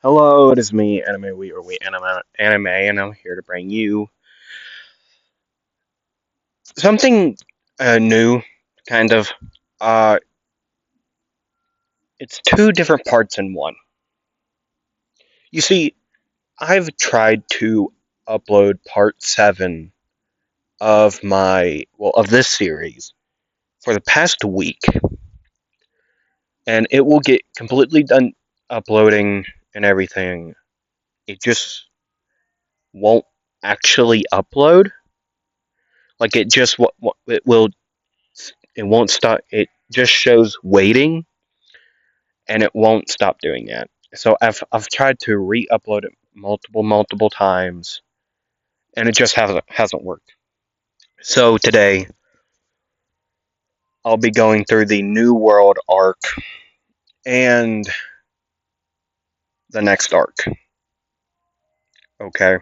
Hello, it is me, Anime We or We Anime, and I'm here to bring you something new, kind of. Uh, it's two different parts in one. You see, I've tried to upload part 7 of this series for the past week, and it will get completely done uploading and everything. It just won't actually upload. Like it just it won't stop. It just shows waiting, and it won't stop doing that. So I've tried to re-upload it multiple times, and it just hasn't worked. So today I'll be going through the New World arc and the next arc. Okay.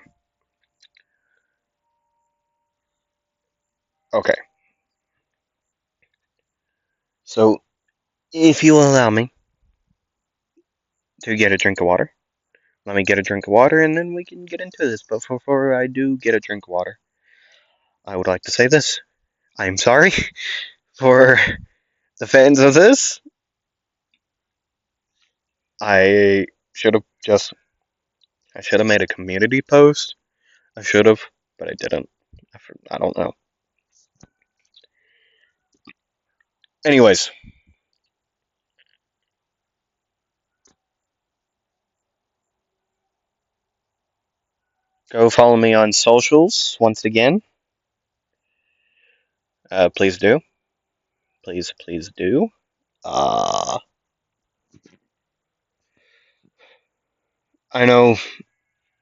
Okay. So if you allow me to get a drink of water, let me get a drink of water, and then we can get into this. But before I do get a drink of water, I would like to say this. I'm sorry for the fans of this. I should have just I should have made a community post. I should have, but I didn't. I don't know. Anyways, go follow me on socials once again. Please do. Please do. Uh, I know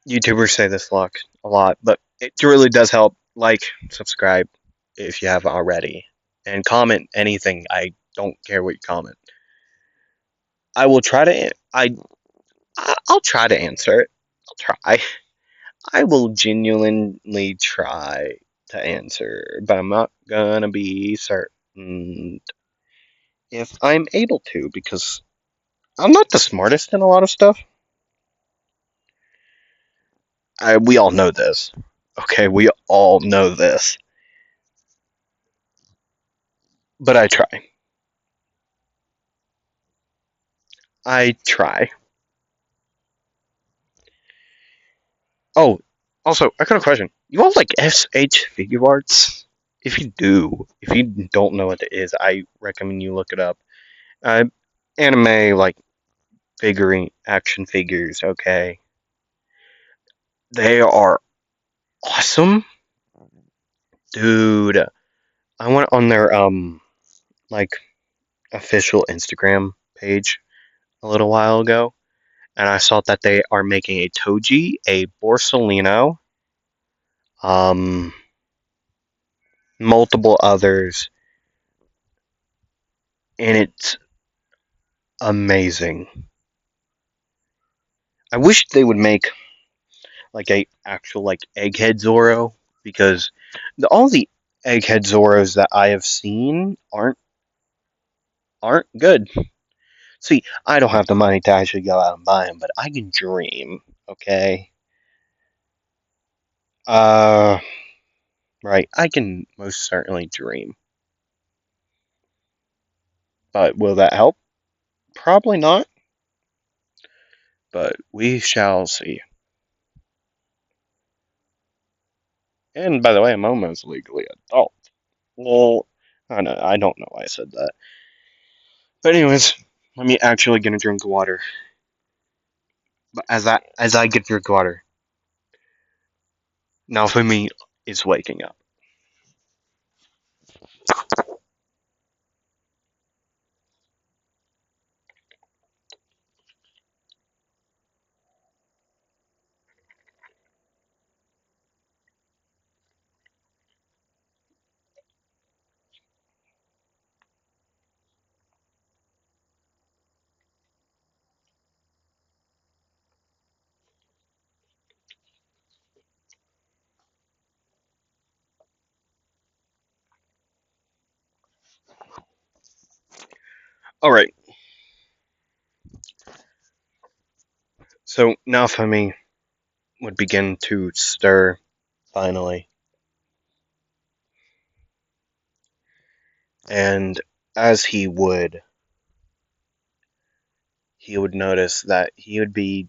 YouTubers say this a lot, but it really does help. Like, subscribe if you haven't already, and comment anything. I don't care what you comment. I will try to. I'll try to answer it. I'll try. I will genuinely try to answer, but I'm not gonna be certain if I'm able to because I'm not the smartest in a lot of stuff. We all know this. Okay, we all know this. But I try. I try. Oh, also, I got a question. You all like SH figure arts? If you do, if you don't know what it is, I recommend you look it up. Uh, Anime, like figuring action figures, okay? They are awesome. Dude, I went on their like official Instagram page a little while ago, and I saw that they are making a Toji, a Borsalino, um, multiple others, and it's amazing. I wish they would make like a actual like Egghead Zoro because all the Egghead Zoros that I have seen aren't good. See, I don't have the money to actually go out and buy them, but I can dream. Okay. Uh, right. I can most certainly dream. But will that help? Probably not. But we shall see. And by the way, I'm almost legally adult. Well, I don't know why I said that. But anyways, let me actually get a drink of water. But as I get a drink of water, Naofumi is waking up. All right. So Naofumi would begin to stir finally, and as he would notice that he would be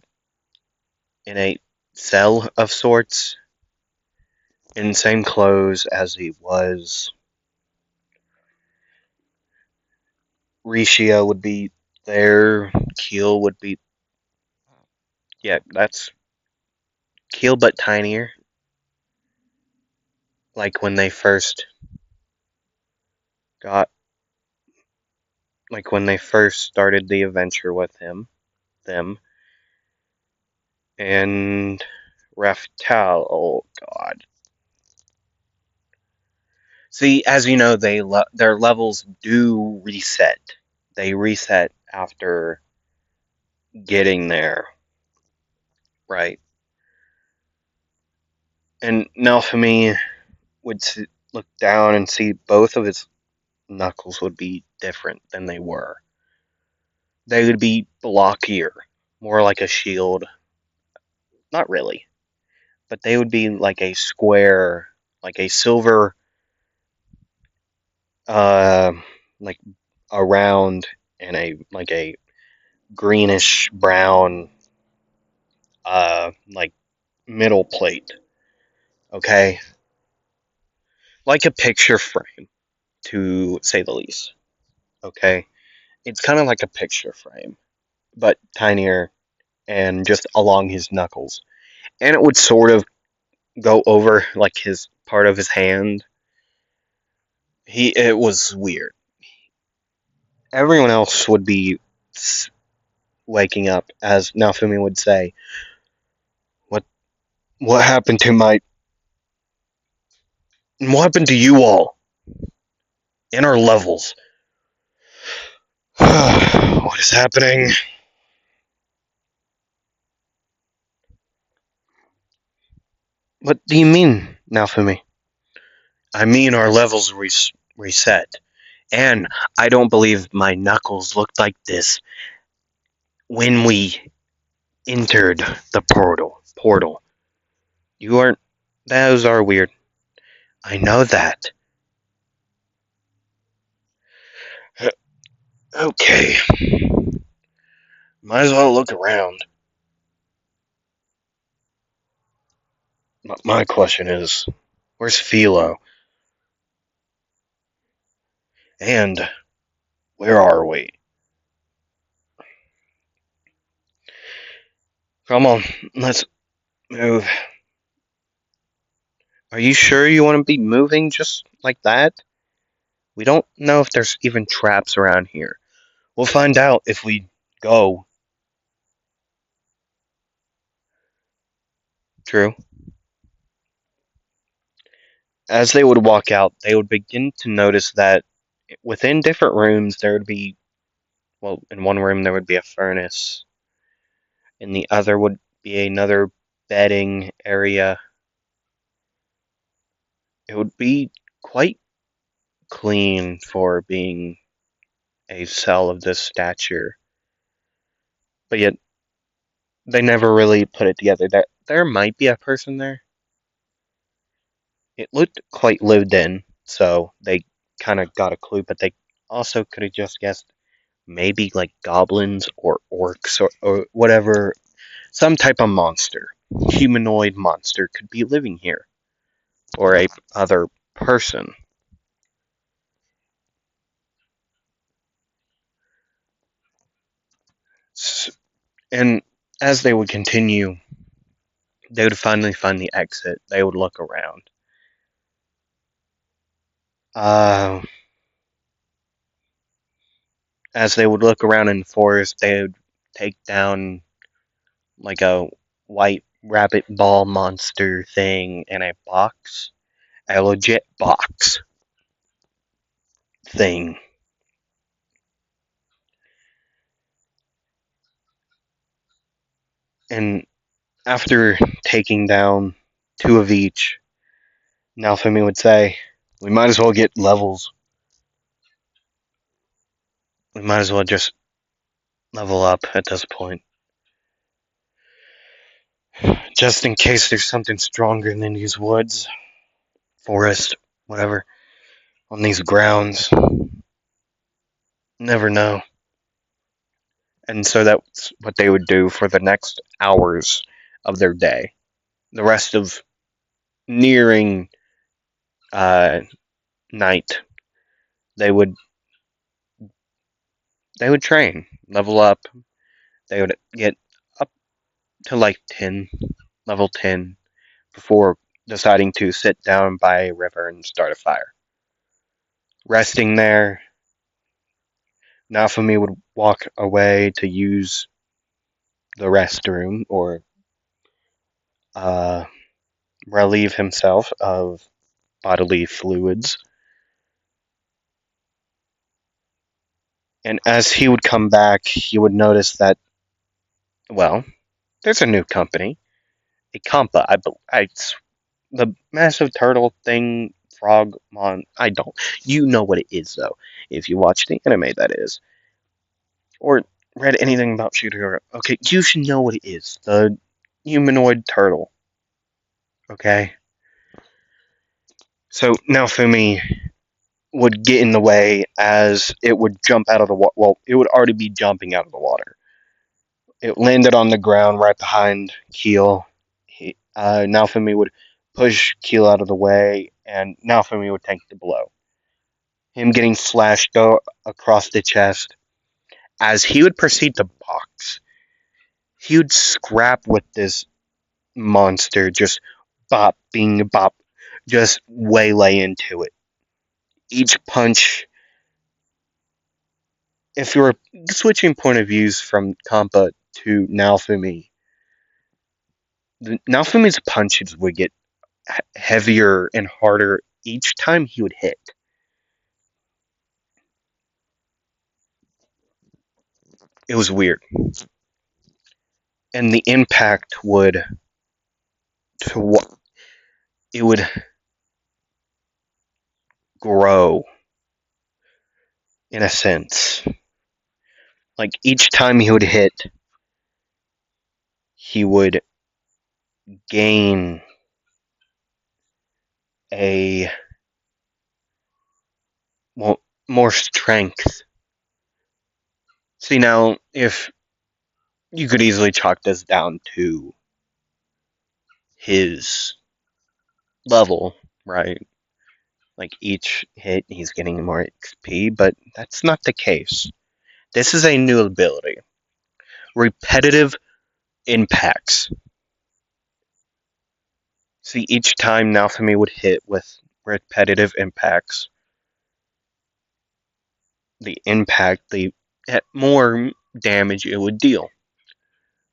in a cell of sorts, in the same clothes as he was. Rishia would be there. Keel would be, yeah, that's Keel, but tinier. Like when they first got, like when they first started the adventure with them, and Raftal. Oh God. See, as you know, their levels do reset. They reset after getting there, right? And Naofumi would look down and see both of his knuckles would be different than they were. They would be blockier, more like a shield. Not really, but they would be like a square, like a silver, uh, like a round and a greenish brown, like middle plate. Okay, like a picture frame, to say the least. Okay, it's kind of like a picture frame, but tinier and just along his knuckles. And it would sort of go over like his part of his hand. It was weird. Everyone else would be waking up, as Naofumi would say. What what happened to my what happened to you all in our levels? What is happening? What do you mean, Naofumi? I mean our levels reset. And I don't believe my knuckles looked like this when we entered the portal. You aren't. Those are weird. I know that. Okay. Might as well look around. My question is, where's Philo? And where are we? Come on, let's move. Are you sure you want to be moving just like that? We don't know if there's even traps around here. We'll find out if we go. True. As they would walk out, they would begin to notice that within different rooms there would be, well, in one room there would be a furnace, in the other would be another bedding area. It would be quite clean for being a cell of this stature, but yet they never really put it together that there might be a person there. It looked quite lived in, so they kind of got a clue, but they also could have just guessed maybe like goblins or orcs or whatever, some type of monster, humanoid monster could be living here, or a other person. And as they would continue, they would finally find the exit. They would look around. Uh, as they would look around in the forest, they would take down like a white rabbit ball monster thing in a box, a legit box thing. And after taking down two of each, Naofumi would say, "We might as well get levels. We might as well just level up at this point." Just in case there's something stronger than these woods, forest, whatever, on these grounds. Never know. And so that's what they would do for the next hours of their day. The rest of nearing uh, night, they would train, level up. They would get up to like 10, level 10, before deciding to sit down by a river and start a fire. Resting there, Naofumi would walk away to use the restroom or uh, relieve himself of bodily fluids. And as he would come back, he would notice that, well, there's a new company, a Kampa. The massive turtle thing, frogmon. I don't. You know what it is, though. If you watch the anime, that is, or read anything about Shooter. Okay, you should know what it is. The humanoid turtle. Okay. So Naofumi would get in the way as it would jump out of the water. Well, it would already be jumping out of the water. It landed on the ground right behind Keel. Naofumi would push Keel out of the way, and Naofumi would take the blow. Him getting slashed across the chest. As he would proceed to box, he would scrap with this monster, just bop, bing, bop, just waylay into it. Each punch, if you were switching point of views from Kampa to Naofumi, Naofumi's punches would get heavier and harder each time he would hit. It was weird. And the impact would to it would grow in a sense. Like each time he would hit, he would gain a more strength. See, now, if you could easily chalk this down to his level, right? Like each hit, he's getting more XP, but that's not the case. This is a new ability. Repetitive impacts. See, each time Naofumi would hit with repetitive impacts, the more damage it would deal.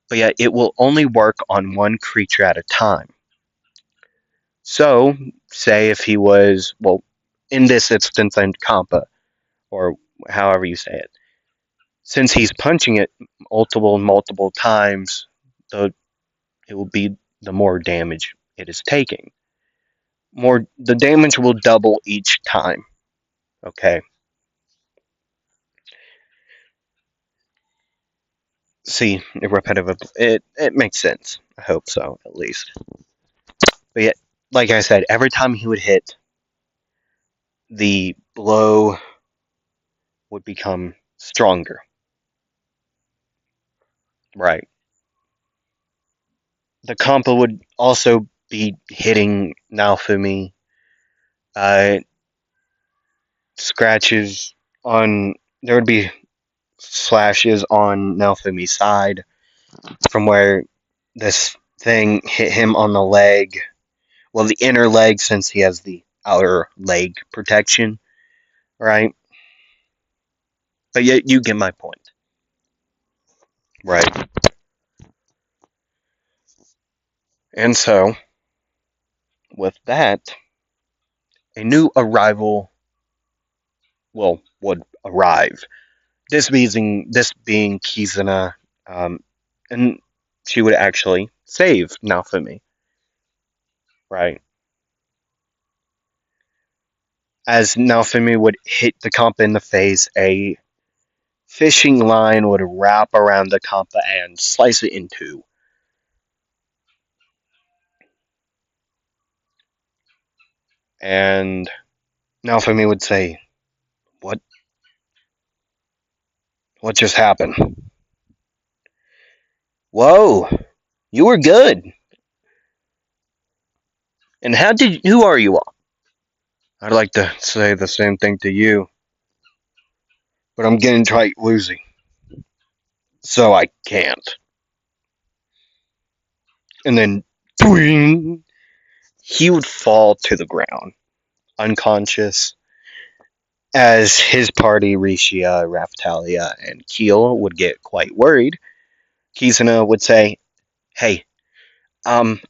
But yet, it will only work on one creature at a time. So, say if he was, well, in this instance, I'm Kampa, or however you say it. Since he's punching it multiple times, it will be the more damage it is taking. The damage will double each time. Okay. See, repetitive. It makes sense. I hope so, at least. But yet, like I said, every time he would hit, the blow would become stronger. Right. The compa would also be hitting Naofumi. Uh, scratches on. There would be slashes on Naofumi's side from where this thing hit him on the leg. Well, the inner leg, since he has the outer leg protection. Right? But yet, you get my point. Right. And so, with that, a new arrival, well, would arrive. This being Kizuna, and she would actually save Naofumi. Right. As Naofumi would hit the Kampa in the face, a fishing line would wrap around the Kampa and slice it in two. And Naofumi would say, What what just happened? Whoa, you were good. And who are you all? I'd like to say the same thing to you, but I'm getting tight woozy, so I can't. And then, boing, he would fall to the ground, unconscious, as his party, Rishia, Raftalia, and Keel, would get quite worried. Kizuna would say, Hey, um,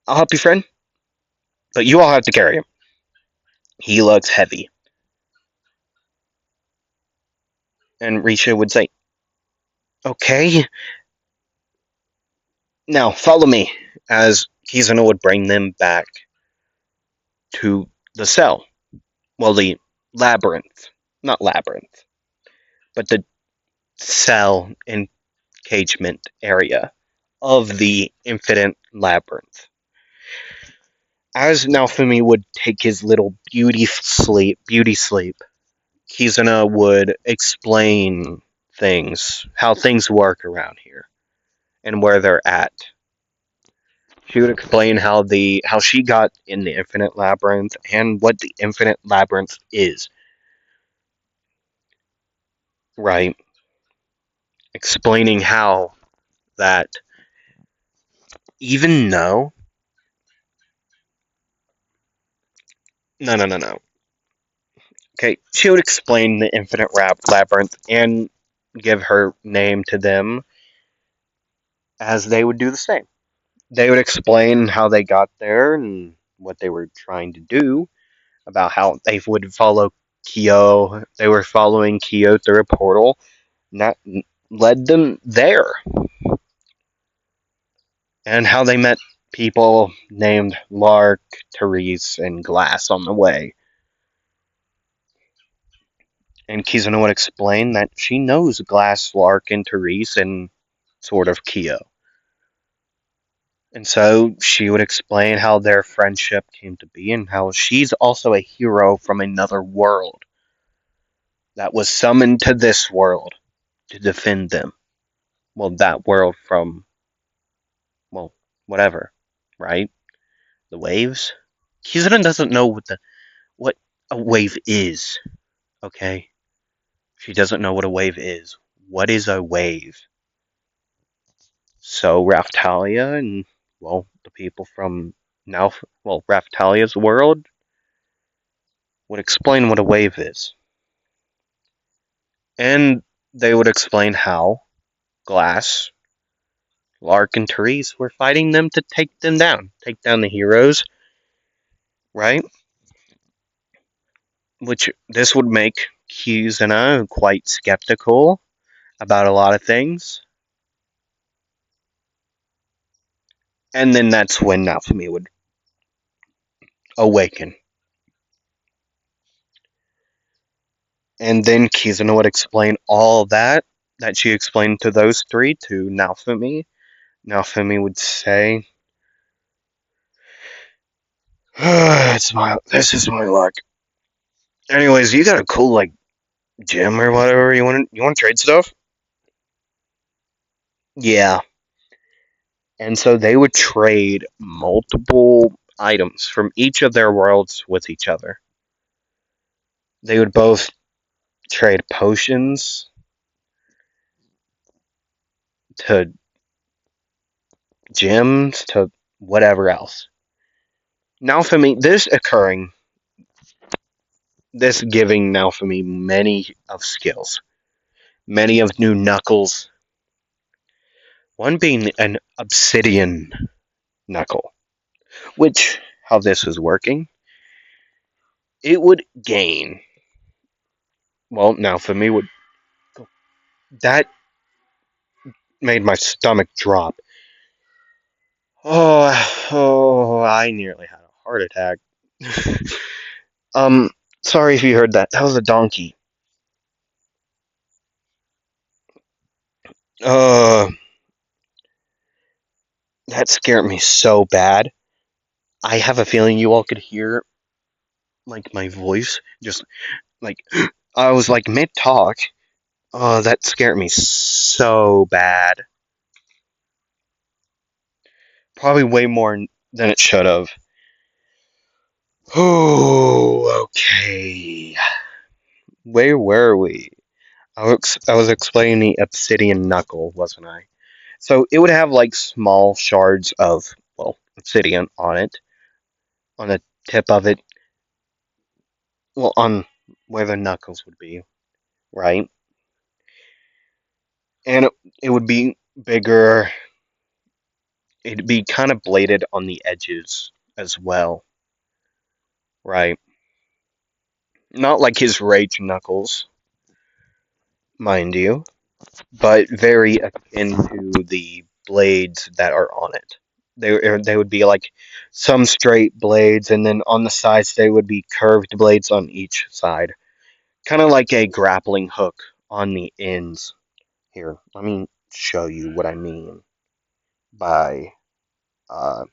I'll help you, friend, but you all have to carry him. He looks heavy. And Rishia would say, Okay, now follow me, as Kizuna would bring them back to the cell. Well, the labyrinth. Not labyrinth, but the cell encagement area of the infinite labyrinth. As Naofumi would take his little beauty sleep, Kizuna would explain things, how things work around here, and where they're at. She would explain how she got in the infinite labyrinth and what the infinite labyrinth is. Right. Explaining how that even though no. Okay, she would explain the infinite labyrinth and give her name to them as they would do the same. They would explain how they got there and what they were trying to do, about how they would follow Kyo. They were following Kyo through a portal, and that led them there. And how they met people named Lark, Therese, and Glass on the way. And Kizuna would explain that she knows Glass, Lark, and Therese, and sort of Kyo. And so she would explain how their friendship came to be and how she's also a hero from another world that was summoned to this world to defend them. Well, that world from, well, whatever, right? The waves? Kizuna doesn't know what a wave is, okay? She doesn't know what a wave is. What is a wave? So Raftalia and, well, the people from Raftalia's world would explain what a wave is. And they would explain how Glass, Lark, and Therese were fighting them to take them down. Take down the heroes, right? Which this would make Kizuna quite skeptical about a lot of things. And then that's when Naofumi would awaken. And then Kizuna would explain all that she explained to those three to Naofumi. Naofumi would say, this is my luck. Anyways, you got a cool gym or whatever. You want to trade stuff? Yeah. And so they would trade multiple items from each of their worlds with each other. They would both trade potions to gems to whatever else. Now for me, this giving now for me many of skills, many of new knuckles. One being an obsidian knuckle, which how this was working, it would gain. Well, now for me would that made my stomach drop. I nearly had a heart attack. um, sorry if you heard that. That was a donkey. Uh, that scared me so bad. I have a feeling you all could hear like my voice, just like I was like mid talk. Oh, that scared me so bad. Probably way more than it should have. Oh, okay. Where were we? I was explaining the obsidian knuckle, wasn't I? So it would have like small shards of, well, obsidian on it, on the tip of it, well, on where the knuckles would be, right? And it would be bigger. It'd be kind of bladed on the edges as well, right? Not like his rage knuckles, mind you, but very akin to the blades that are on it. They would be like some straight blades, and then on the sides they would be curved blades on each side, kind of like a grappling hook on the ends. Here, let me show you what I mean by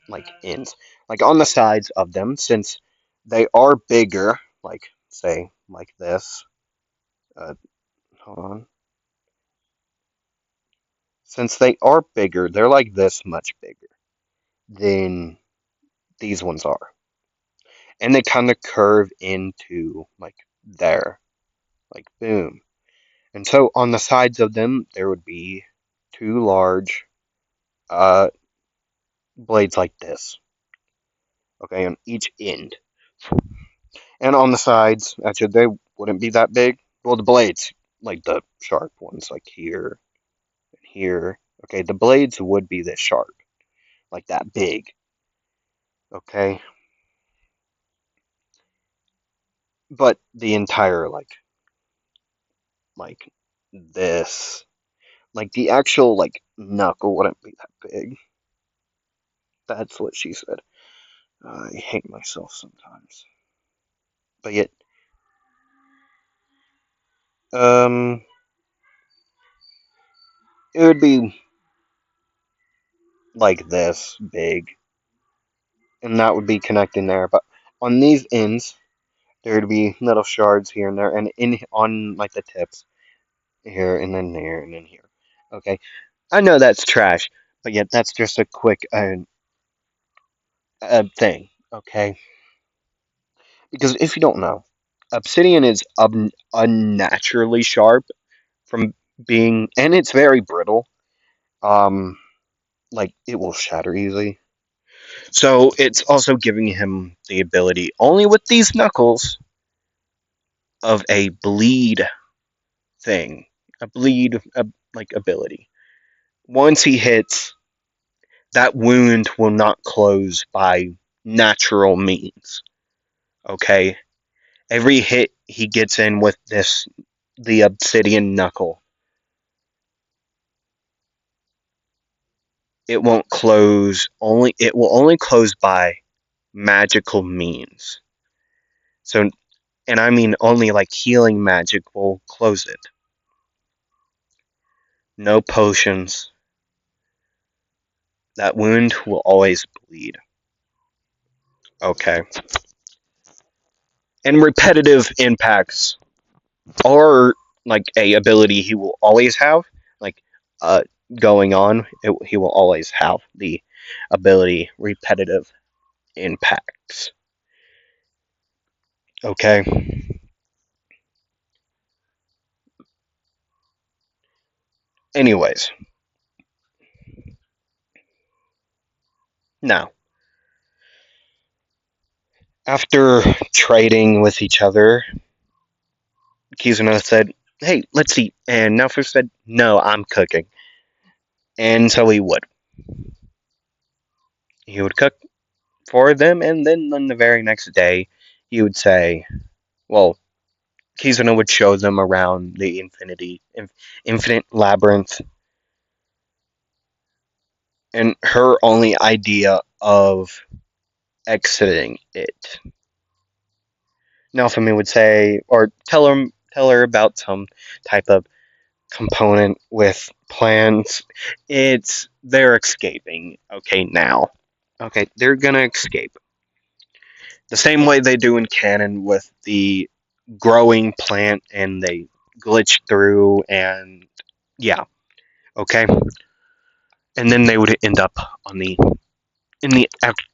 like ends, like on the sides of them, since they are bigger, like say like this. Uh, Hold on. Since they are bigger, they're like this much bigger than these ones are. And they kind of curve into like there, like boom. And so on the sides of them, there would be two large uh, blades like this, okay, on each end. And on the sides, actually, they wouldn't be that big. Well, the blades, like the sharp ones, like here and here, okay, the blades would be this sharp, like that big, okay? But the entire, like this. Like the actual like knuckle wouldn't be that big. That's what she said. I hate myself sometimes. But yet, um, it would be like this big, and that would be connecting there. But on these ends, there would be little shards here and there, and in on like the tips here and then there and then here. Okay, I know that's trash, but yet that's just a quick thing. Okay, because if you don't know, obsidian is unnaturally sharp from being, and it's very brittle. Um, like it will shatter easily. So it's also giving him the ability, only with these knuckles, of a bleed thing, a bleed like ability. Once he hits, that wound will not close by natural means. Okay, every hit he gets in with the obsidian knuckle, it won't close. It will only close by magical means. So, and I mean only like healing magic will close it. No potions. That wound will always bleed. Okay. And repetitive impacts are like a ability he will always have. Like uh going on, he will always have the ability repetitive impacts. Okay. Anyways, now after trading with each other, Kizuna said, "Hey, let's eat." And Naofumi said, "No, I'm cooking." And so he would. He would cook for them, and then on the very next day, he would say, well, Kizuna would show them around the infinite labyrinth, and her only idea of exiting it. Naofumi would say, or tell her about some type of component with plans. They're escaping. Okay, now. Okay, they're gonna escape. The same way they do in canon with the growing plant and they glitch through and yeah, okay. And then they would end up on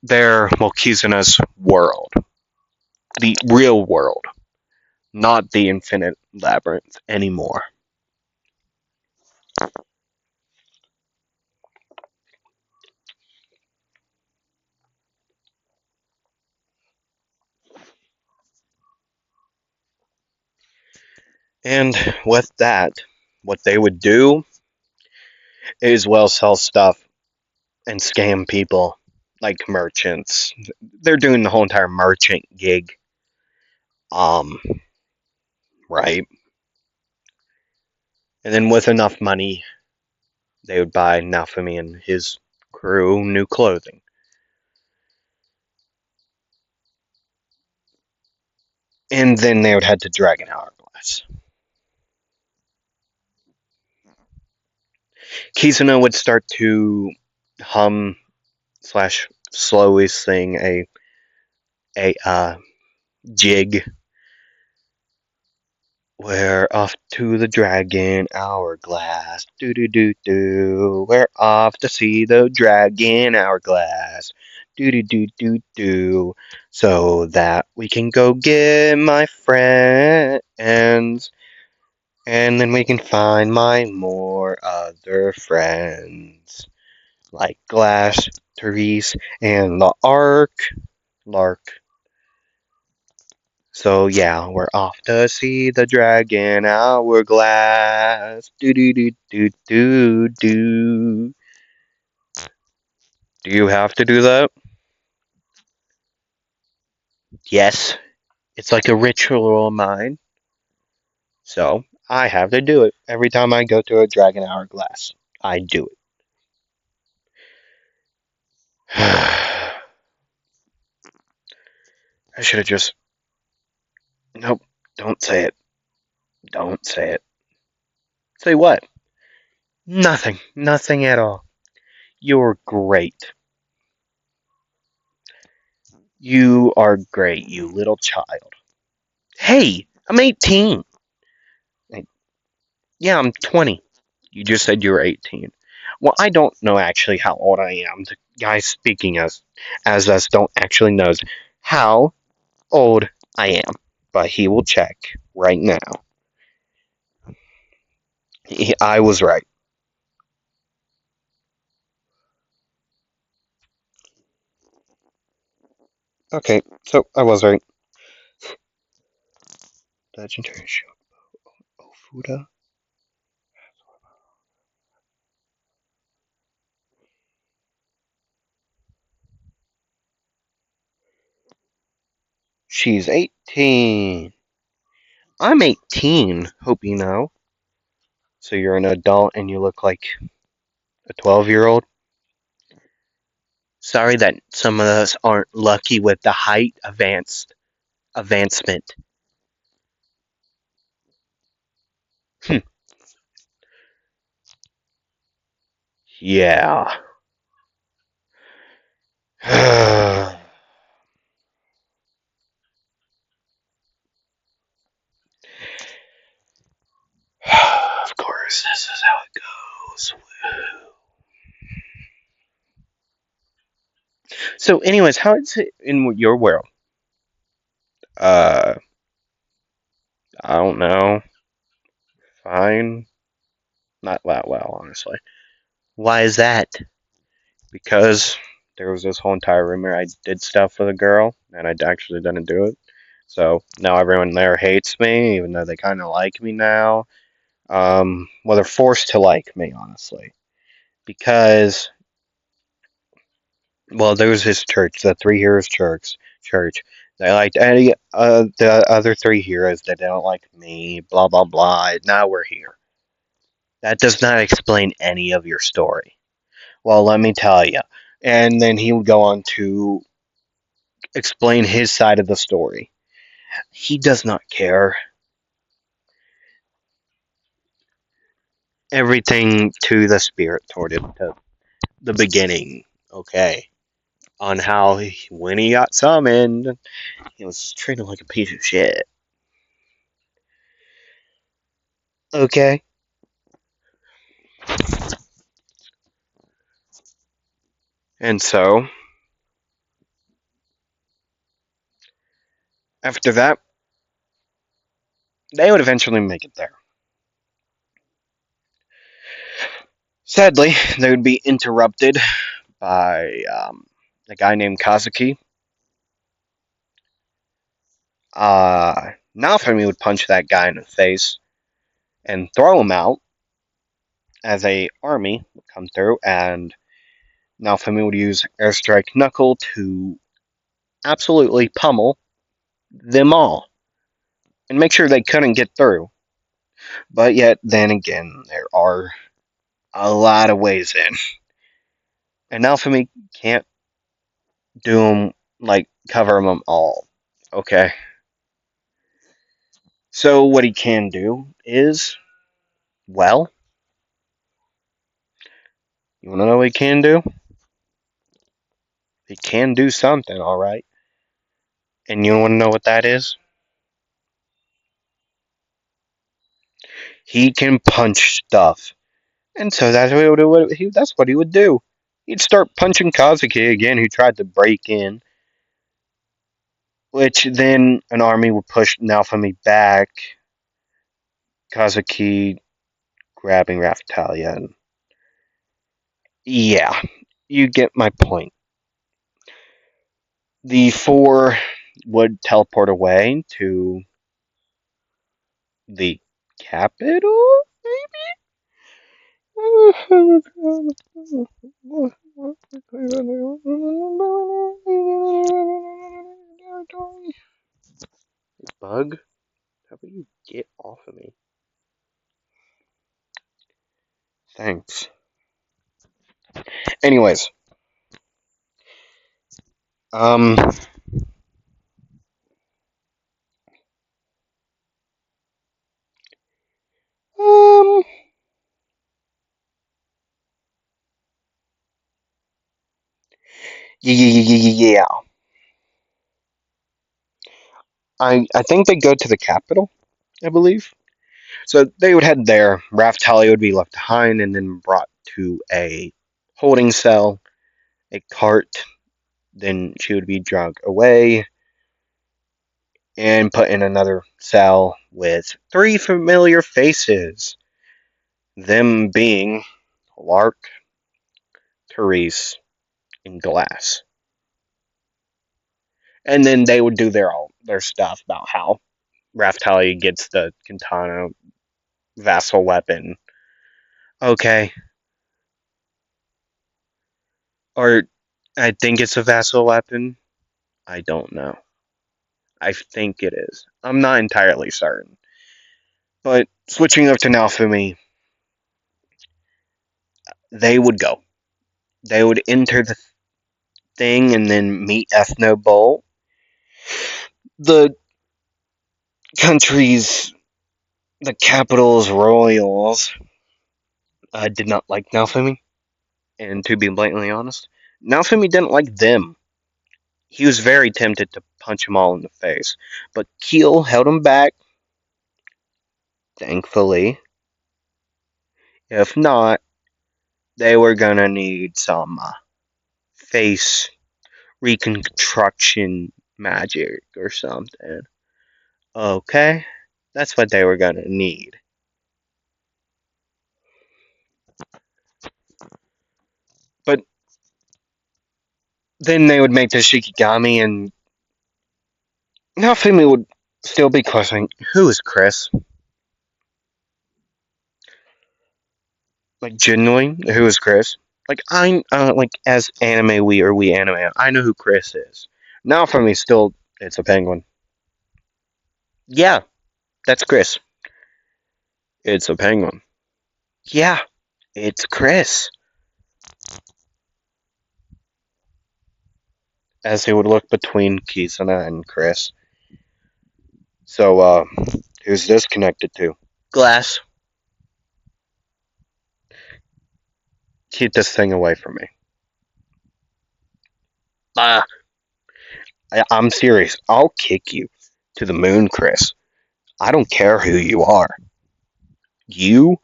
their Kizuna's world, the real world, not the infinite labyrinth anymore. And with that, what they would do is well sell stuff and scam people like merchants. They're doing the whole entire merchant gig. Um, right. And then with enough money, they would buy Naofumi and his crew new clothing. And then they would head to Dragon Hourglass. Kizuna would start to hum slash slowly sing a jig. We're off to the Dragon Hourglass. Do do do do. We're off to see the Dragon Hourglass. Do do do do do. So that we can go get my friends. And then we can find my more other friends. Like Glass, Therese, and the Lark. So yeah, we're off to see the Dragon Hourglass. Do do do do do do. Do you have to do that? Yes. It's like a ritual of mine. So I have to do it every time I go to a Dragon Hourglass. I do it. I should have just. Nope. Don't say it. Don't say it. Say what? Nothing. Nothing at all. You're great. You are great, you little child. Hey, I'm 18. Yeah, I'm 20. You just said you were 18. Well, I don't know actually how old I am. The guy speaking as us don't actually knows how old I am, but he will check right now. I was right. Okay, so I was right. Legendary show. Ofuda. She's 18. I'm 18, hope you know. So you're an adult and you look like a 12-year-old? Sorry that some of us aren't lucky with the height advancement. Hmm. Yeah. Of course, this is how it goes. So, anyways, how is it in your world? Uh, I don't know. Fine. Not that well, honestly. Why is that? Because there was this whole entire rumor I did stuff with a girl, and I actually didn't do it. So now everyone there hates me, even though they kind of like me now. Well, they're forced to like me, honestly, because well, there was this church, the Three Heroes Church. Church. They liked any the other three heroes. They don't like me. Blah blah blah. Now we're here. That does not explain any of your story. Well, let me tell you. And then he would go on to explain his side of the story. He does not care. Everything to the spirit toward it, to the beginning. Okay. on how when he got summoned, he was treated like a piece of shit. Okay. And so, after that, they would eventually make it there. Sadly, they would be interrupted by a guy named Kazuki. Naofumi would punch that guy in the face and throw him out as a army would come through, and Naofumi would use Airstrike Knuckle to absolutely pummel them all and make sure they couldn't get through. But yet, then again, there are a lot of ways in, and Naofumi can't do them like cover them all. Okay, so what he can do is, well, you want to know what he can do? He can do something, all right. And you want to know what that is? He can punch stuff. And so that's what he would do. He'd start punching Kazuki again, who tried to break in, which then an army would push Naofumi back, Kazuki grabbing Raftalia. And yeah, you get my point. The four would teleport away to the capital, Bug, how about you get off of me? Thanks. Anyways, um, um, yeah. I think they go to the capital, I believe. So they would head there. Raftalia would be left behind and then brought to a holding cell, a cart. Then she would be dragged away and put in another cell with three familiar faces. Them being Lark, Therese, and Glass. And then they would do their stuff about how Raftalia gets the Katana vassal weapon. Okay. Or I think it's a vassal weapon. I don't know. I think it is. I'm not entirely certain. But switching up to Naofumi, they would go. They would enter the thing and then meet Ethno Bowl. The country's, the capital's royals did not like Naofumi. And to be blatantly honest, Naofumi didn't like them. He was very tempted to punch them all in the face. But Keel held him back, thankfully. If not, they were gonna need some face reconstruction magic or something. Okay? That's what they were gonna need. But then they would make the Shikigami, and Naofumi would still be questioning, who is Chris? Like, genuinely, who is Chris? Like, like, as we anime, I know who Chris is. Naofumi still, it's a penguin. Yeah, that's Chris. It's a penguin. Yeah, it's Chris. As he would look between Kizuna and Chris. So, who's this connected to? Glass. Keep this thing away from me. Uh, I'm serious. I'll kick you to the moon, Chris. I don't care who you are. You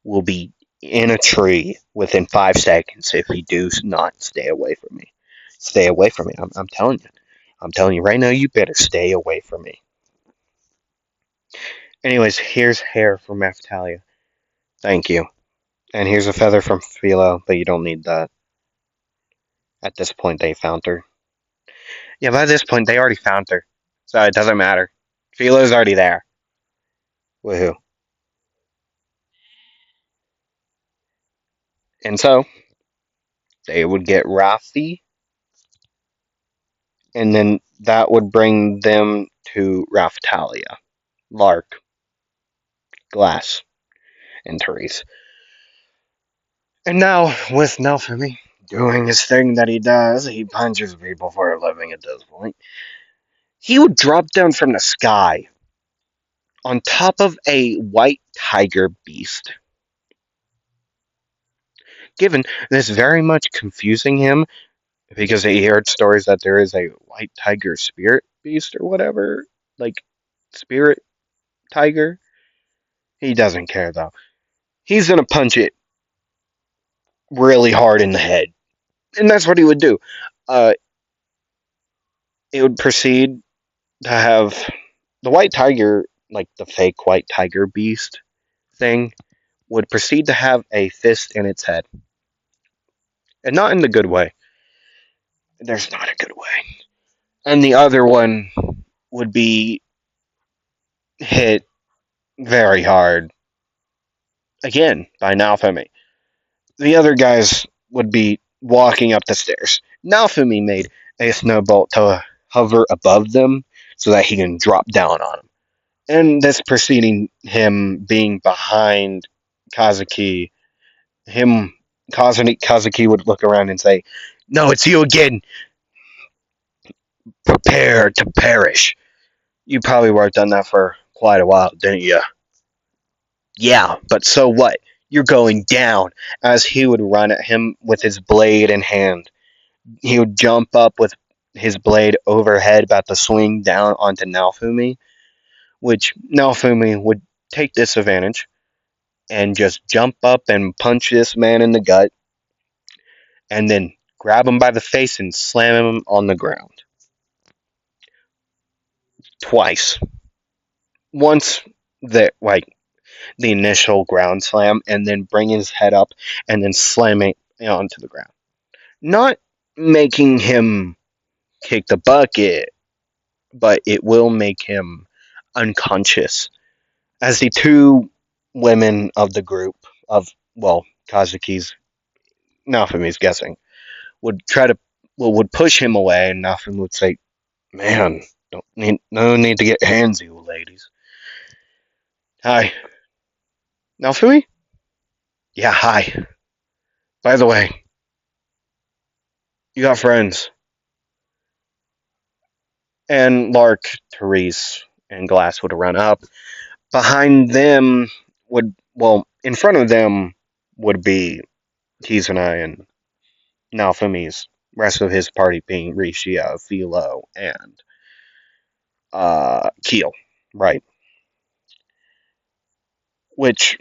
will be in a tree within 5 seconds if you do not stay away from me. Stay away from me. I'm telling you. I'm telling you right now, you better stay away from me. Anyways, here's hair from Raphtalia. Thank you. And here's a feather from Philo, but you don't need that. At this point, they found her. Yeah, by this point, they already found her. So it doesn't matter. Philo's already there. Woohoo. And so, they would get Rafi, and then that would bring them to Raphtalia, Lark, Glass, and Therese. And now, with Naofumi doing his thing that he does, he punches people for a living at this point. He would drop down from the sky on top of a white tiger beast. Given this very much confusing him because he heard stories that there is a white tiger spirit beast or whatever, like spirit tiger. He doesn't care though. He's gonna punch it really hard in the head, and that's what he would do. Uh, it would proceed to have the white tiger, like the fake white tiger beast thing, would proceed to have a fist in its head, and not in the good way. There's not a good way. And the other one would be hit very hard again by Naofumi. The other guys would be walking up the stairs. Naofumi made a snowball to hover above them so that he can drop down on them. And this preceding him being behind Kazuki, him Kazuki would look around and say, "No, it's you again. Prepare to perish." You probably worked on that for quite a while, didn't you? Yeah, but so what? You're going down. As he would run at him with his blade in hand, he would jump up with his blade overhead, about to swing down onto Naofumi, which Naofumi would take disadvantage and just jump up and punch this man in the gut, and then grab him by the face and slam him on the ground. Twice. Once the initial ground slam, and then bring his head up and then slam it onto the ground. Not making him kick the bucket, but it will make him unconscious. As the two women of the group of, well, Kazuki's, Naofumi's guessing, would try to, well, would push him away, and Naofumi would say, "Man, no need to get handsy, ladies." Hi, Naofumi? Yeah, hi. By the way, you got friends. And Lark, Therese, and Glass would run up. Behind them well, in front of them would be Kizuna and Naofumi's rest of his party being Rishia, Philo, and Keel, right? Which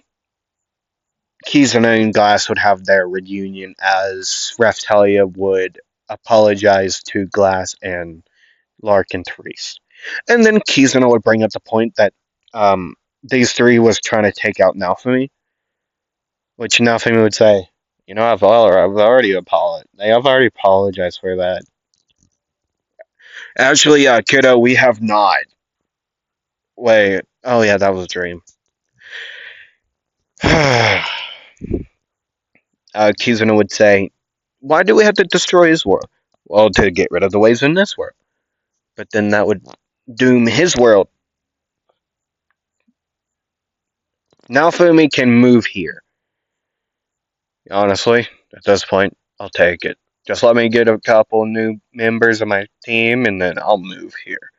Kizuna and Glass would have their reunion as Raphtalia would apologize to Glass and Lark and Therese. And then Kizuna would bring up the point that these three was trying to take out Naofumi, which Naofumi would say, I've already apologized. I've already apologized for that. Actually, kiddo, we have not. Wait. Oh, yeah, that was a dream. Kizuna would say, why do we have to destroy his world? Well, to get rid of the waves in this world. But then that would doom his world. Naofumi can move here. Honestly, at this point, I'll take it. Just let me get a couple new members of my team, and then I'll move here.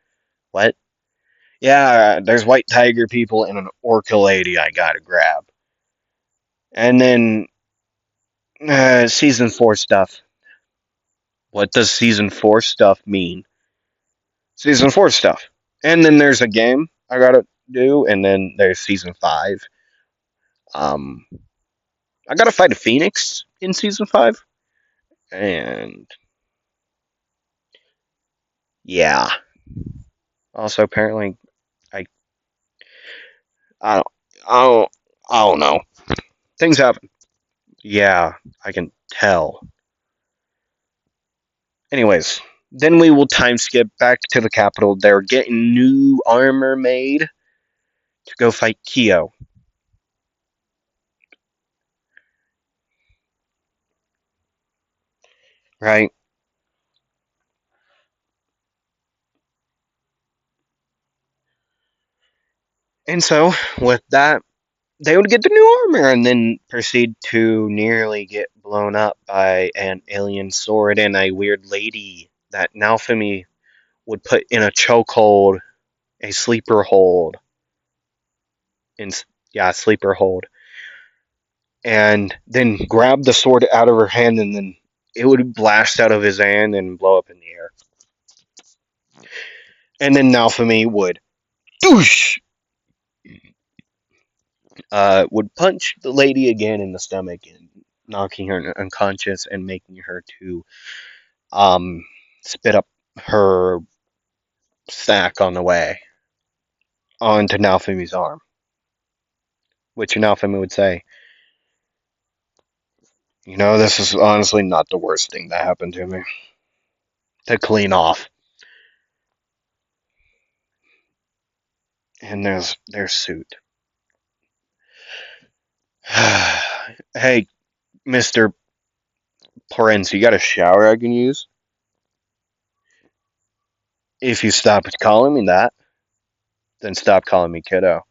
What? Yeah, there's white tiger people and an orca lady I gotta grab. And then season 4 stuff. What does season 4 stuff mean? Season 4 stuff. And then there's a game I gotta do, and then there's season 5. Um, I gotta fight a phoenix in season 5, and yeah. Also, apparently, I I don't I don't I don't know. Things happen. Yeah, I can tell. Anyways, then we will time skip back to the capital. They're getting new armor made to go fight Kyo, right? And so, with that, they would get the new armor and then proceed to nearly get blown up by an alien sword and a weird lady that Naofumi would put in a chokehold, a sleeper hold, in yeah, sleeper hold, and then grab the sword out of her hand, and then it would blast out of his hand and blow up in the air. And then Naofumi would doosh, would punch the lady again in the stomach and knocking her unconscious and making her to um, spit up her sack on the way onto Naofumi's arm, which Naofumi would say, this is honestly not the worst thing that happened to me. To clean off. And there's their suit. Hey, Mr. Prince, you got a shower I can use? If you stop calling me that, then stop calling me kiddo.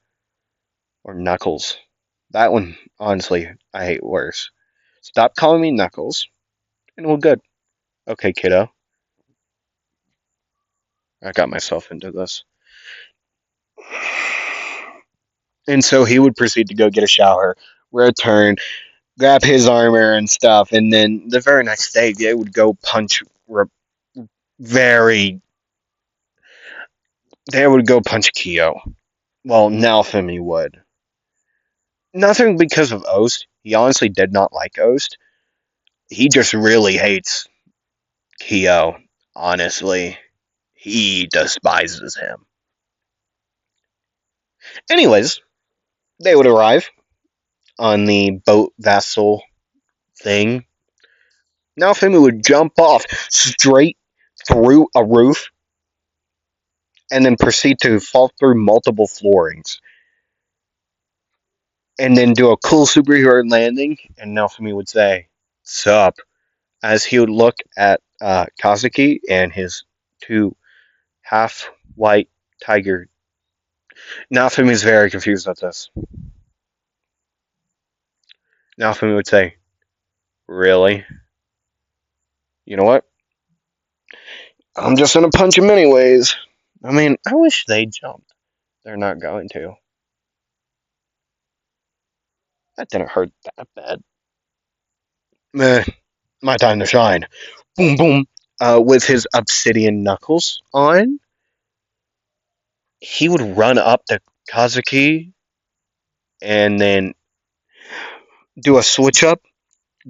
Or Knuckles. That one, honestly, I hate worse. Stop calling me Knuckles, and we're good. Okay, kiddo. I got myself into this. And so he would proceed to go get a shower, return, grab his armor and stuff, and then the very next day they would go punch very. They would go punch Kyo. Well, Naofumi would. Nothing because of Oast. He honestly did not like Oast. He just really hates Kyo. Honestly, he despises him. Anyways, they would arrive on the boat vessel thing. Naofumi would jump off straight through a roof and then proceed to fall through multiple floorings. And then do a cool superhero landing, and Naofumi would say, "Sup?" As he would look at Kazuki and his two half white tiger. Naofumi is very confused at this. Naofumi would say, "Really? You know what? I'm just gonna punch him anyways." I mean, I wish they jumped. They're not going to. That didn't hurt that bad. Meh, my time to shine. Boom, boom. With his obsidian knuckles on, he would run up to Kazuki and then do a switch up,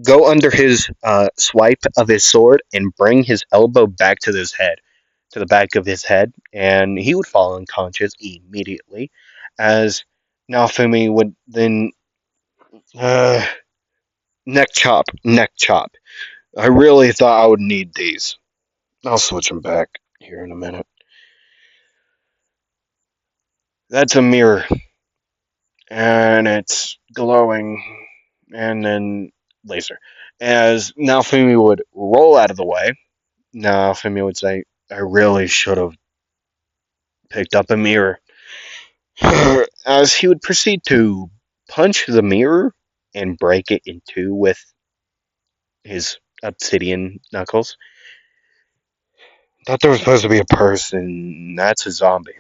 go under his swipe of his sword, and bring his elbow back to his head, to the back of his head, and he would fall unconscious immediately. As Naofumi would then uh, neck chop, neck chop. I really thought I would need these. I'll switch them back here in a minute. That's a mirror, and it's glowing, and then laser. As Naofumi would roll out of the way, Naofumi would say, I really should have picked up a mirror. As he would proceed to punch the mirror and break it in two with his obsidian knuckles. Thought there was supposed to be a person. That's a zombie.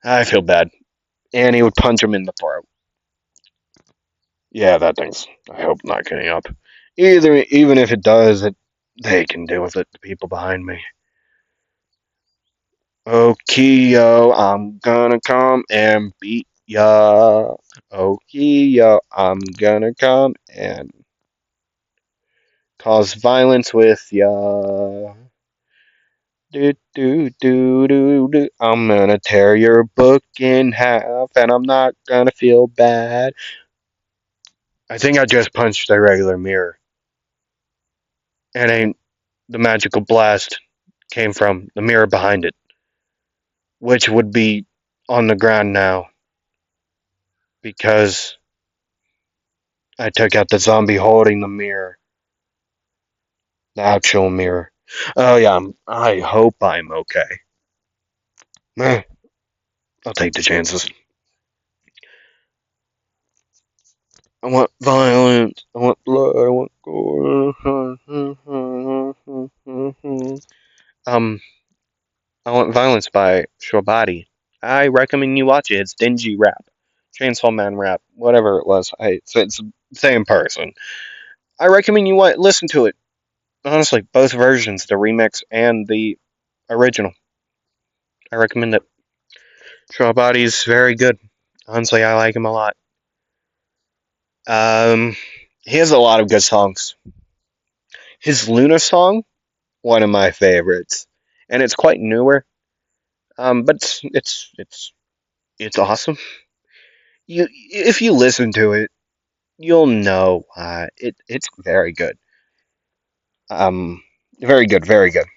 I feel bad. And he would punch him in the throat. Yeah, that thing's, I hope, not getting up. Even if it does, they can deal with it, the people behind me. Okay, yo, I'm gonna come and beat ya. Okay, yo, I'm gonna come and cause violence with ya. Do, do, do, do, do. I'm gonna tear your book in half, and I'm not gonna feel bad. I think I just punched a regular mirror. And ain't the magical blast came from the mirror behind it, which would be on the ground now because I took out the zombie holding the mirror, the actual mirror. Oh yeah, I hope I'm okay. Eh, I'll take the chances. I want violence. I want blood. I want gore. Um, I want violence by Shore Body. I recommend you watch it. It's dingy rap, Chainsaw Man rap, whatever it was. It's the same person. I recommend you listen to it. Honestly, both versions, the remix and the original. I recommend it. Shore Body's very good. Honestly, I like him a lot. Um, he has a lot of good songs. His Luna song, one of my favorites, and it's quite newer. But it's awesome. If you listen to it, you'll know why. It's very good. Um, very good, very good.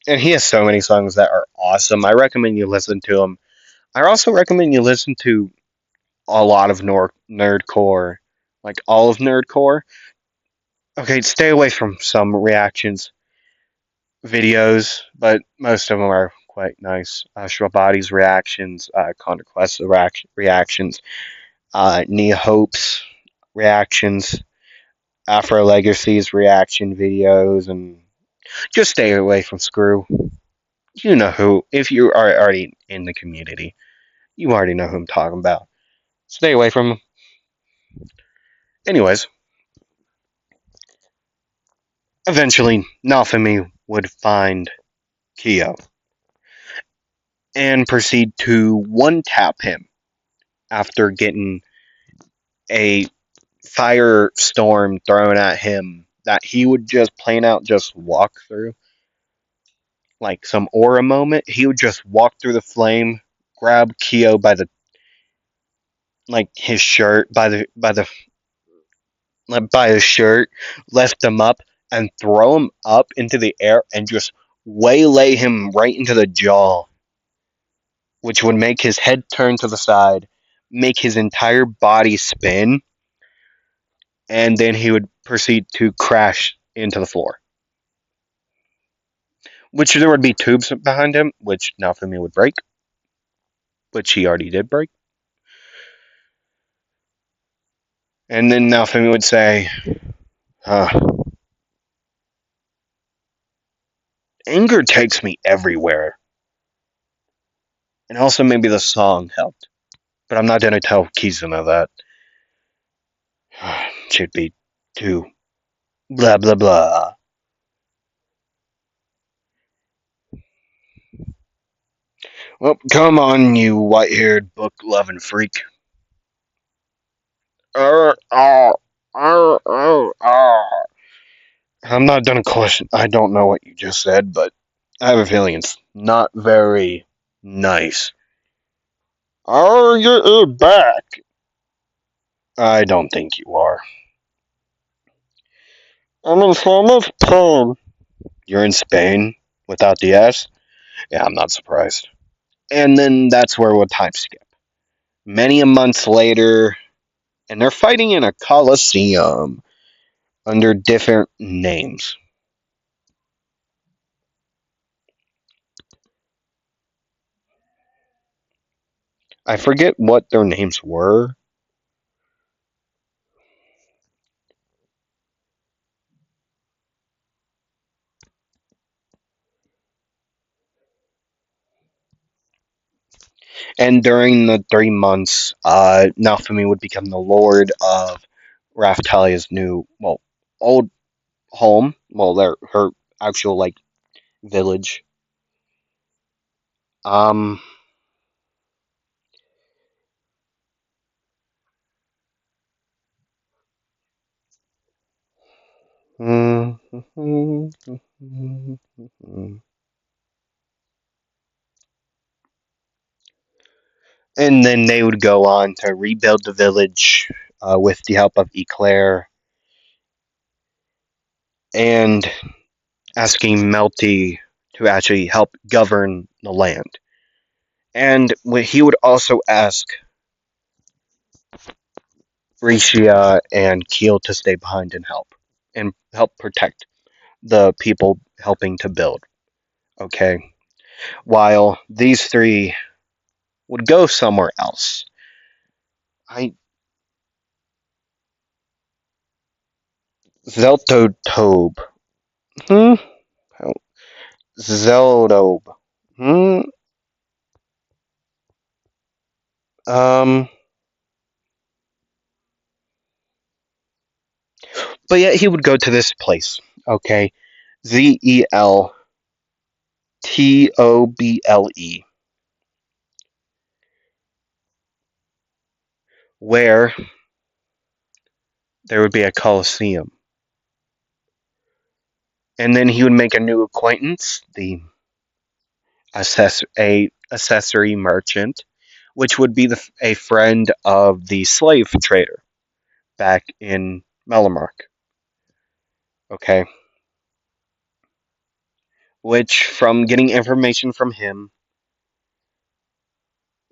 And he has so many songs that are awesome. I recommend you listen to them. I also recommend you listen to a lot of nerdcore, like all of nerdcore. Okay, stay away from some reactions videos, but most of them are quite nice. Body's reactions, Contra Quest reactions, Nia Hope's reactions, Afro Legacy's reaction videos, and just stay away from Screw. You know who, if you are already in the community, you already know who I'm talking about. Stay away from him. Anyways, eventually, Naofumi would find Kyo and proceed to one tap him after getting a firestorm thrown at him that he would just plain out just walk through. Like some aura moment, he would just walk through the flame, grab Kyo by the like his shirt, by his shirt, lift him up, and throw him up into the air and just waylay him right into the jaw, which would make his head turn to the side, make his entire body spin, and then he would proceed to crash into the floor. Which there would be tubes behind him, which Naofumi would break, which he already did break. And then Naofumi would say, anger takes me everywhere. And also maybe the song helped. But I'm not going to tell Kizuna that. Should be too blah blah blah. Well, come on, you white-haired book-loving freak. I'm not done a question. I don't know what you just said, but I have a feeling it's not very nice. Are you back? I don't think you are. I'm in so much pain. You're in Spain without the S? Yeah, I'm not surprised. And then that's where we'll time skip. Many a months later, and they're fighting in a coliseum under different names. I forget what their names were. And during the 3 months, Naofumi would become the lord of Raphtalia's new, well, old home. Well, her actual like village. Um, and then they would go on to rebuild the village with the help of Eclair and asking Melty to actually help govern the land. And he would also ask Ricia and Keel to stay behind and help protect the people helping to build. Okay, while these three would go somewhere else. I Zeltotobe. Hmm. Zeldobe. Hmm. Um. But yet he would go to this place. Okay. Zeltoble, where there would be a coliseum, and then he would make a new acquaintance, the a accessory merchant, which would be a friend of the slave trader back in Melamark. Okay, which from getting information from him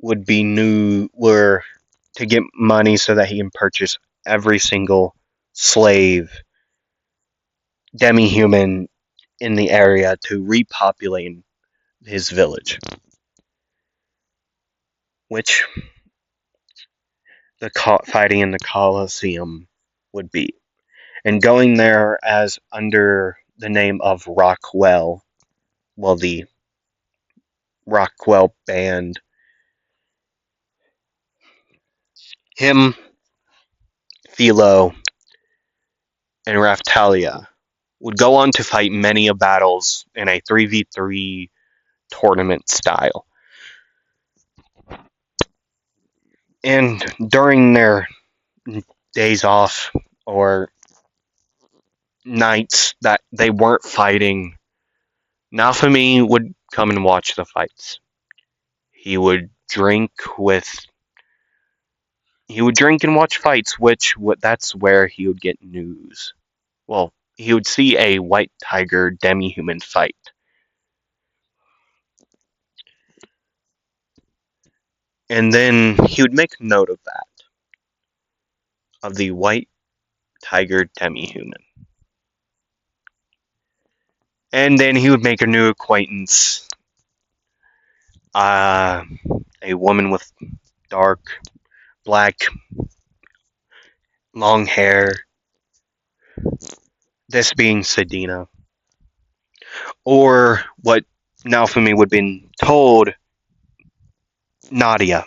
would be new were to get money so that he can purchase every single slave demi-human in the area to repopulate his village, which the fighting in the Colosseum would be. And going there as under the name of Rockwell, well, the Rockwell band, him, Philo, and Raftalia would go on to fight many of battles in a 3v3 tournament style. And during their days off or nights that they weren't fighting, Naofumi would come and watch the fights. He would drink with he would drink and watch fights, which that's where he would get news. Well, he would see a white tiger demi-human fight. And then he would make note of that, of the white tiger demi-human. And then he would make a new acquaintance, a woman with dark, black, long hair, this being Sedina. Or what Naofumi would have been told, Nadia.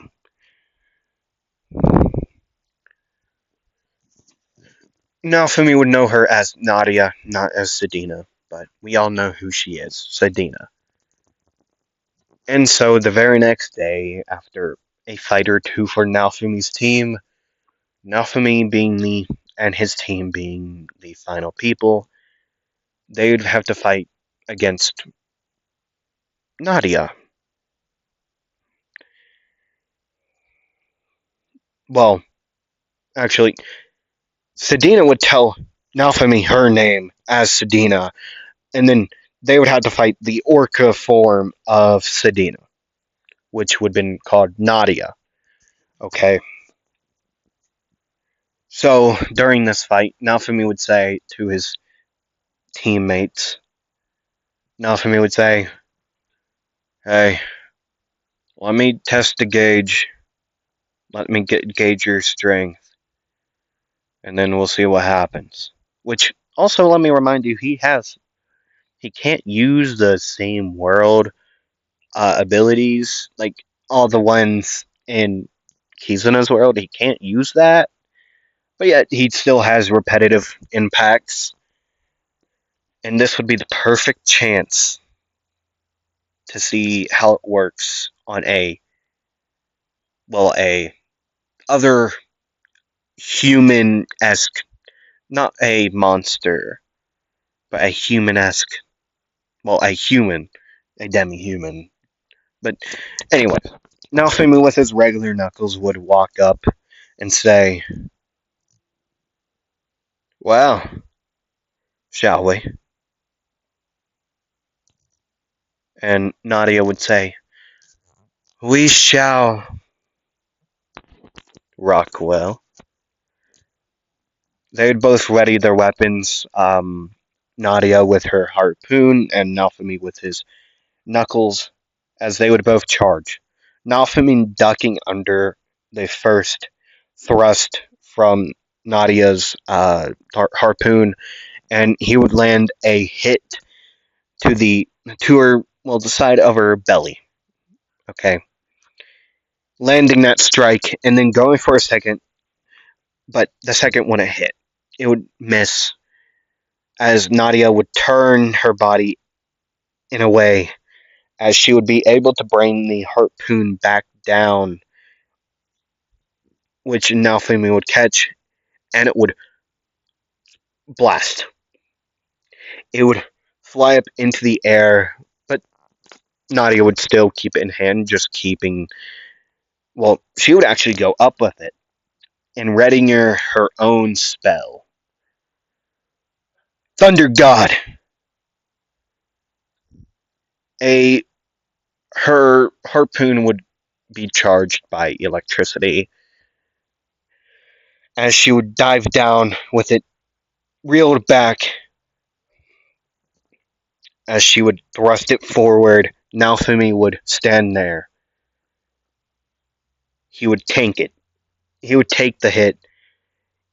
Naofumi would know her as Nadia, not as Sedina, but we all know who she is, Sedina. And so the very next day, after a fight or two for Naofumi's team, Naofumi being and his team being the final people, they would have to fight against Nadia. Well, actually, Sedina would tell Naofumi her name as Sedina, and then they would have to fight the Orca form of Sedina, which would have been called Nadia. Okay. So during this fight, Naofumi would say to his teammates, Naofumi would say, "Hey, let me test the gauge. Let me gauge your strength, and then we'll see what happens." Which also, let me remind you, he can't use the same world abilities. Like all the ones in Kizuna's world, he can't use that, but yet he still has repetitive impacts. And this would be the perfect chance to see how it works on a other human-esque, not a monster, but a human-esque, a human, a demi-human. But anyway, Naofumi with his regular knuckles would walk up and say, "Well, shall we?" And Nadia would say, "We shall, Rockwell." They'd both ready their weapons. Nadia with her harpoon and Naofumi with his knuckles, as they would both charge. Naofumi ducking under the first thrust from Nadia's harpoon, and he would land a hit to the side of her belly. Okay, landing that strike and then going for a second, but the second wouldn't hit. It would miss as Nadia would turn her body in a way as she would be able to bring the harpoon back down, which Naofumi would catch, and it would blast. It would fly up into the air, but Nadia would still keep it in hand, just keeping. Well, she would actually go up with it and readying her own spell. Thunder God! A Her harpoon would be charged by electricity as she would dive down with it reeled back as she would thrust it forward. Naofumi would stand there. He would tank it. He would take the hit,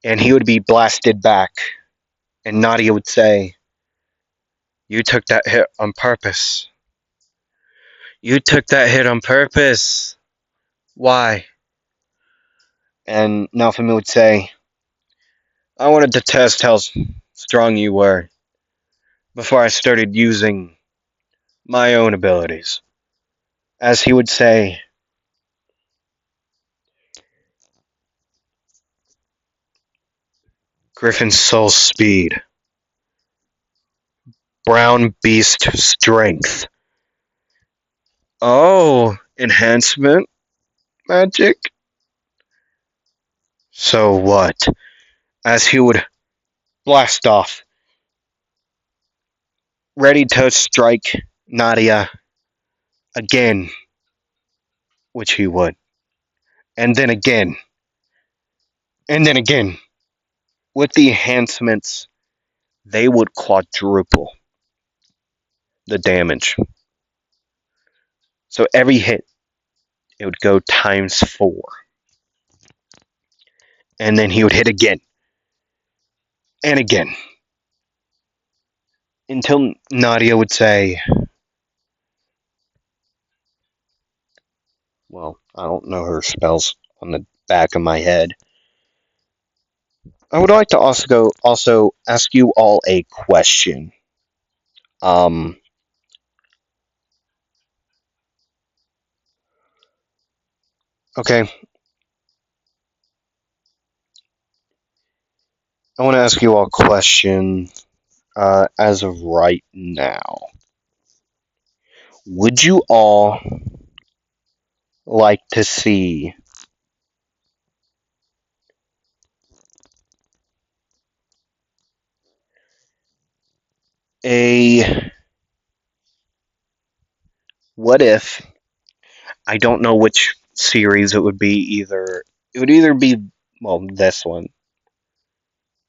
and he would be blasted back. And Nadia would say, "You took that hit on purpose. You took that hit on purpose. Why?" And Naofumi would say, "I wanted to test how strong you were before I started using my own abilities." As he would say, "Griffin Soul Speed, Brown Beast Strength." Oh, enhancement magic? So what? As he would blast off, ready to strike Nadia again, which he would, and then again, and then again. With the enhancements, they would quadruple the damage. So every hit, it would go times 4. And then he would hit again and again until Nadia would say, well, I don't know her spells on the back of my head. I would like to also ask you all a question. Um, okay, I want to ask you all a question as of right now. Would you all like to see a what if? I don't know which series it would be. It would either be this one.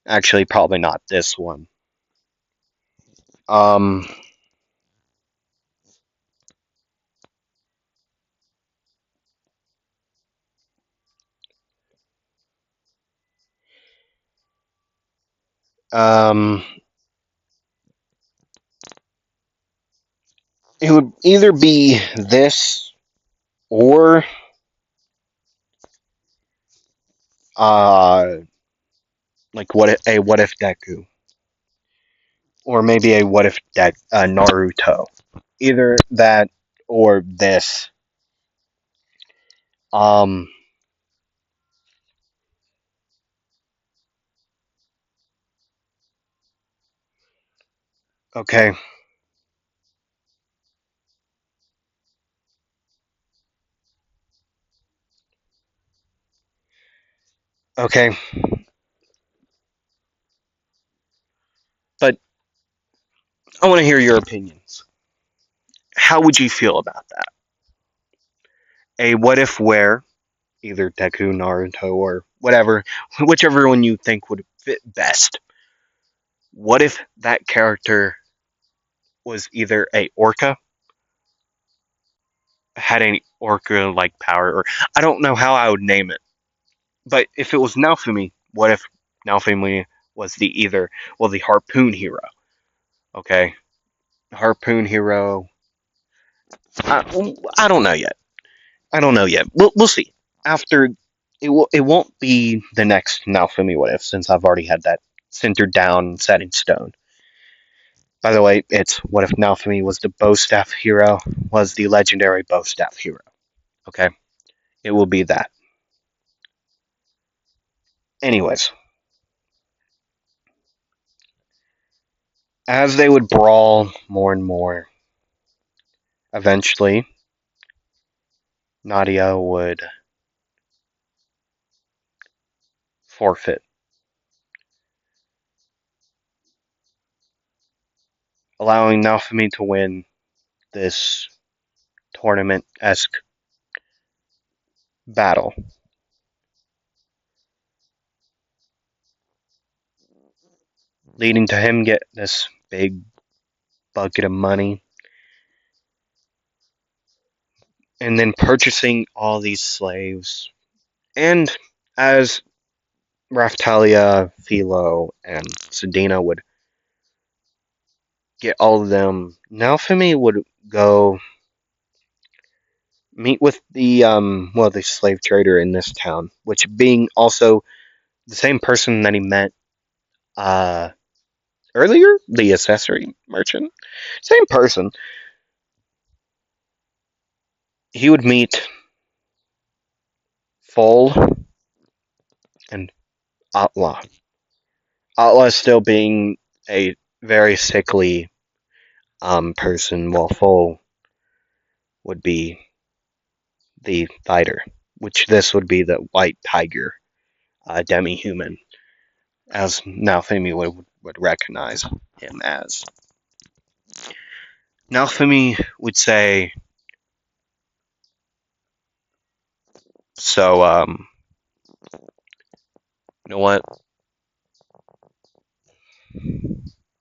Actually, probably not this one. Um, um, it would either be this or uh, like what if Deku, or maybe a what if Naruto. Either that or this. Um. Okay. Okay. But I want to hear your opinions. How would you feel about that? A what if where either Deku, Naruto, or whatever, whichever one you think would fit best. What if that character was either a orca, had any orca like power, or I don't know how I would name it. But if it was Naofumi, what if Naofumi was the harpoon hero? Okay, harpoon hero. I don't know yet. I don't know yet. We'll see. After it won't be the next Naofumi what if, since I've already had that centered down, set in stone. By the way, it's what if Naofumi was the bow staff hero, was the legendary bow staff hero. Okay, it will be that. Anyways, as they would brawl more and more, eventually Nadia would forfeit, allowing Naofumi to win this tournament-esque battle, leading to him get this big bucket of money, and then purchasing all these slaves. And as Raftalia, Philo, and Sedina would get all of them, Naofumi would go meet with the slave trader in this town, which being also the same person that he met uh earlier, the accessory merchant. Same person. He would meet Full and Atla. Atla still being a very sickly person, while Full would be the fighter, which this would be the white tiger, demi-human, as Naofumi would recognize him as. Naofumi would say, so, you know what?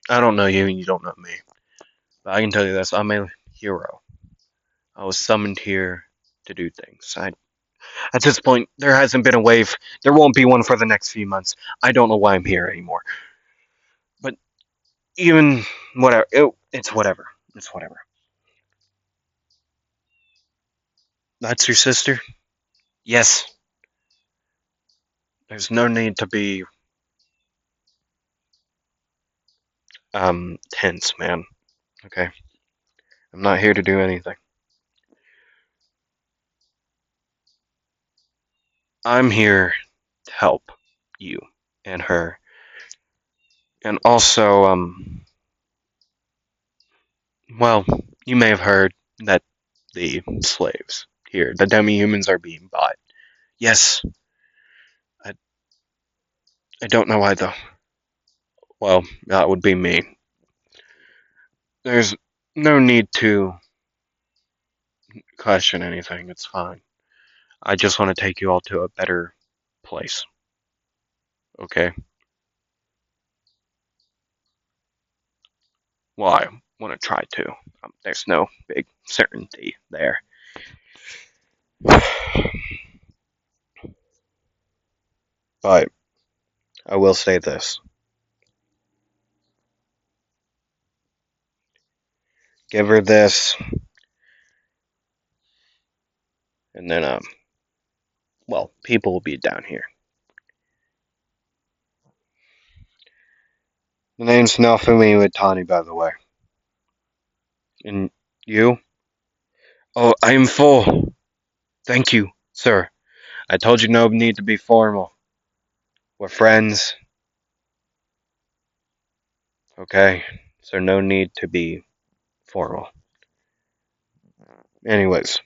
I don't know you and you don't know me, but I can tell you this, I'm a hero. I was summoned here to do things. At this point, there hasn't been a wave. There won't be one for the next few months. I don't know why I'm here anymore. But even whatever, it's whatever. It's whatever. That's your sister? Yes. There's no need to be tense, man. Okay. I'm not here to do anything. I'm here to help you and her. And also, well, you may have heard that the slaves here, the demi-humans, are being bought. Yes, I, I don't know why though. Well, that would be me. There's no need to question anything, it's fine. I just want to take you all to a better place. Okay? Well, I want to try to. There's no big certainty there. But I will say this. Give her this. And then, well, people will be down here. The name's Naofumi with Tani, by the way. And you? Oh, I am full. Thank you, sir. I told you no need to be formal. We're friends, okay? So no need to be formal. Anyways,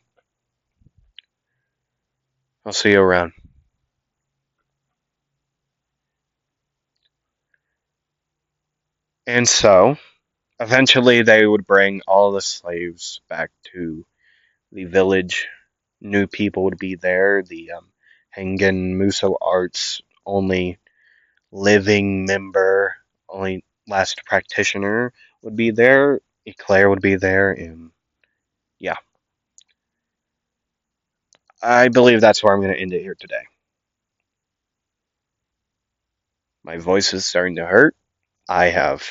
I'll see you around. And so, eventually they would bring all the slaves back to the village. New people would be there. The Hengen Muso Arts only living member, only last practitioner would be there. Eclair would be there, and yeah, I believe that's where I'm going to end it here today. My voice is starting to hurt. I have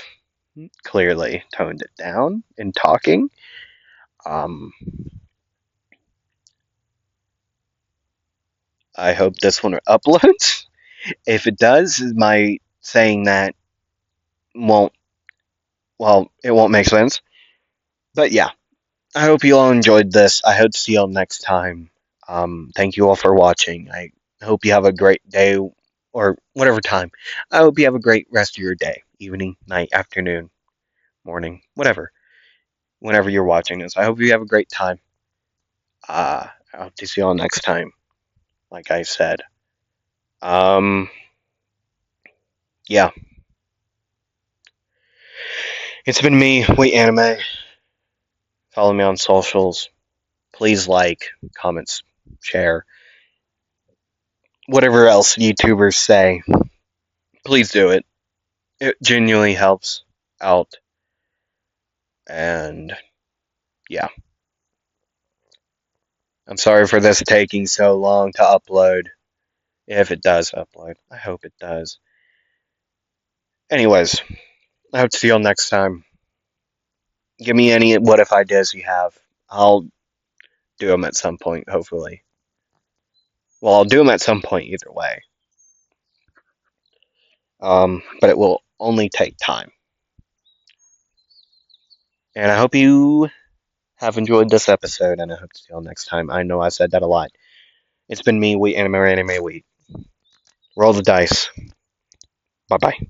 clearly toned it down in talking. Um, I hope this one uploads. If it does, my saying that won't, well, it won't make sense. But yeah, I hope you all enjoyed this. I hope to see you all next time. Thank you all for watching. I hope you have a great day or whatever time. I hope you have a great rest of your day, evening, night, afternoon, morning, whatever, whenever you're watching this. I hope you have a great time. I hope to see you all next time, like I said. Um, yeah. It's been me, Wait Anime. Follow me on socials. Please like, comments, share, whatever else YouTubers say. Please do it. It genuinely helps out. And yeah. I'm sorry for this taking so long to upload. If it does upload. I hope it does. Anyways, I hope to see you all next time. Give me any what if ideas you have. I'll do them at some point, hopefully. Well, I'll do them at some point either way. But it will only take time. And I hope you have enjoyed this episode, and I hope to see you all next time. I know I said that a lot. It's been me, Anime Wheat. Roll the dice. Bye bye.